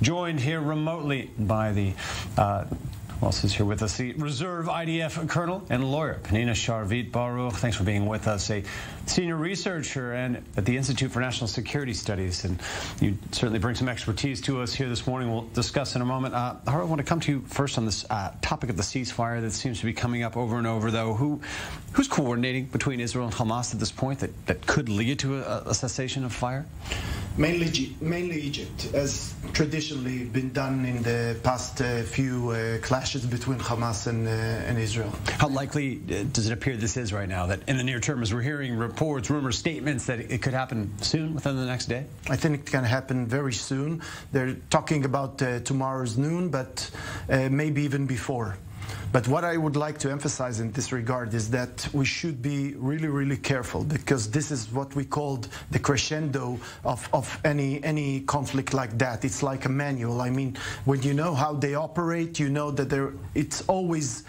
Joined here remotely by the, who else is here with us? The Reserve IDF Colonel and lawyer, Pnina Sharvit Baruch. Thanks for being with us. A senior researcher and at the Institute for National Security Studies. And you certainly bring some expertise to us here this morning. We'll discuss in a moment. I want to come to you first on this topic of the ceasefire that seems to be coming up over and over, though. Who's coordinating between Israel and Hamas at this point that could lead to a cessation of fire? Mainly Egypt, as traditionally been done in the past few clashes between Hamas and Israel. How likely does it appear this is right now, that in the near term, as we're hearing reports, rumors, statements, that it could happen soon, within the next day? I think it can happen very soon. They're talking about tomorrow's noon, but maybe even before. But what I would like to emphasize in this regard is that we should be really, really careful, because this is what we called the crescendo of any conflict like that. It's like a manual. I mean, when you know how they operate, you know that it's always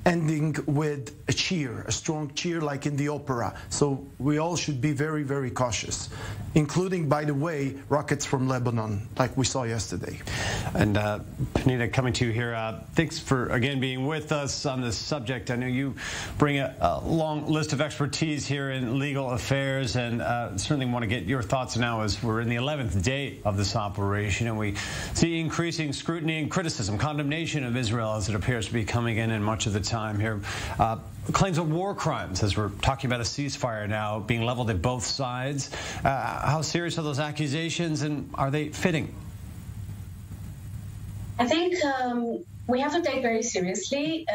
ending with a cheer, a strong cheer, like in the opera. So we all should be very, very cautious, including, by the way, rockets from Lebanon, like we saw yesterday. And Pnina, coming to you here, thanks for, again, being with us on this subject. I know you bring a long list of expertise here in legal affairs, and certainly want to get your thoughts now as we're in the 11th day of this operation, and we see increasing scrutiny and criticism, condemnation of Israel as it appears to be coming in much of the time here. Claims of war crimes, as we're talking about a ceasefire now being leveled at both sides. How serious are those accusations, and are they fitting? I think we have to take very seriously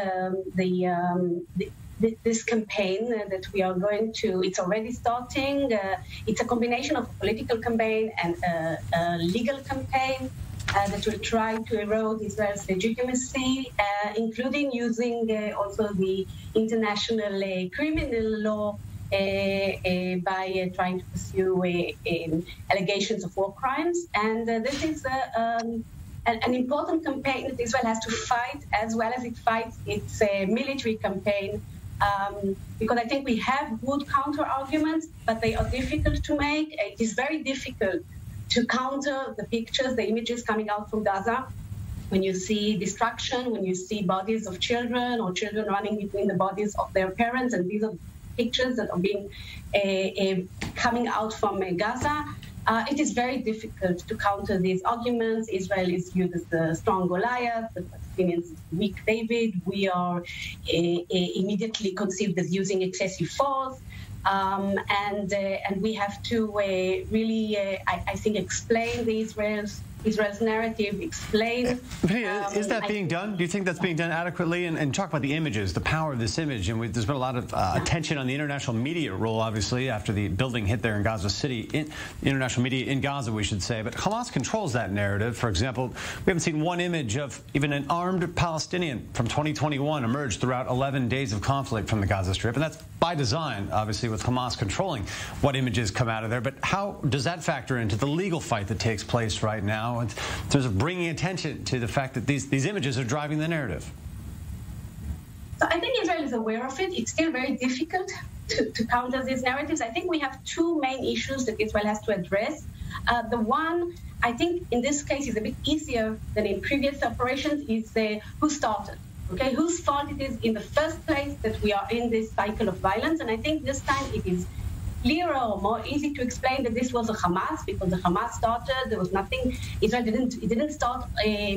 this campaign that we are going to. It's already starting. It's a combination of a political campaign and a legal campaign that will try to erode Israel's legitimacy, including using also the international criminal law by trying to pursue allegations of war crimes. And this is an important campaign that Israel has to fight, as well as it fights its military campaign, because I think we have good counter-arguments, but they are difficult to make. It is very difficult to counter the pictures, the images coming out from Gaza, when you see destruction, when you see bodies of children or children running between the bodies of their parents, and these are pictures that are being coming out from Gaza. It is very difficult to counter these arguments. Israel is viewed as the strong Goliath, the Palestinians weak David. We are immediately conceived as using excessive force. And we have to really, I think, explain the Israel's narrative, explain... Is that being done? Do you think that's being done adequately? And talk about the images, the power of this image. And there's been a lot of attention on the international media role, obviously, after the building hit there in Gaza City. International media in Gaza, we should say. But Hamas controls that narrative. For example, we haven't seen one image of even an armed Palestinian from 2021 emerge throughout 11 days of conflict from the Gaza Strip. And that's by design, obviously, with Hamas controlling what images come out of there. But how does that factor into the legal fight that takes place right now in terms of bringing attention to the fact that these images are driving the narrative? So I think Israel is aware of it. It's still very difficult to counter these narratives. I think we have two main issues that Israel has to address. The one, I think, in this case is a bit easier than in previous operations, is who started. Okay, whose fault it is in the first place that we are in this cycle of violence. And I think this time it is clearer or more easy to explain that this was a Hamas, because the Hamas started. There was nothing. Israel didn't start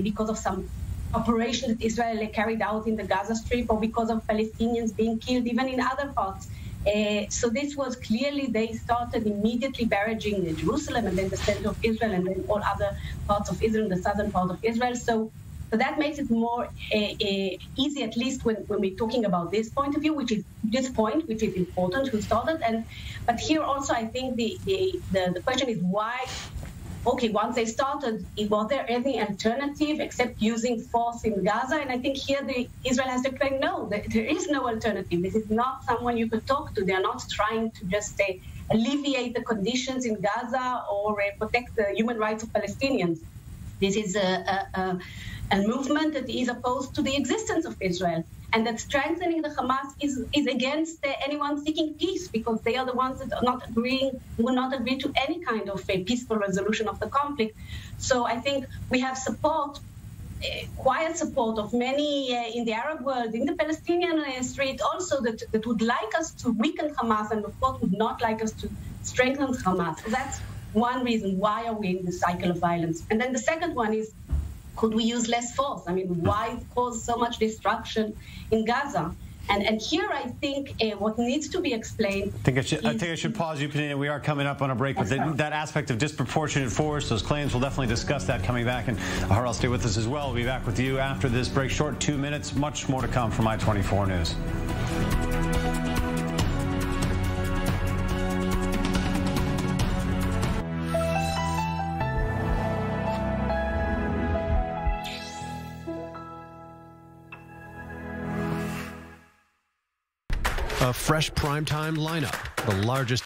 because of some operation that Israel carried out in the Gaza Strip, or because of Palestinians being killed, even in other parts. So this was clearly, they started immediately barraging Jerusalem, and then the center of Israel, and then all other parts of Israel, the southern part of Israel. So that makes it more easy, at least when we're talking about this point of view, which is important, who started. But here also, I think the question is why. Okay, once they started, was there any alternative except using force in Gaza? And I think here Israel has to claim, no, there is no alternative. This is not someone you could talk to. They are not trying to just alleviate the conditions in Gaza or protect the human rights of Palestinians. This is a movement that is opposed to the existence of Israel. and that strengthening the Hamas is against anyone seeking peace, because they are the ones that will not agree to any kind of a peaceful resolution of the conflict. So I think we have support, quiet support of many in the Arab world, in the Palestinian street also, that would like us to weaken Hamas, and of course would not like us to strengthen Hamas. So that's one reason why are we in this cycle of violence. And then the second one is, could we use less force? I mean, why cause so much destruction in Gaza? And here I think what needs to be explained. I think I should pause you, Penina. We are coming up on a break, but that aspect of disproportionate force, those claims, we'll definitely discuss that coming back. And Harel, stay with us as well. We'll be back with you after this break. Short 2 minutes. Much more to come from I-24 News. A fresh primetime lineup, the largest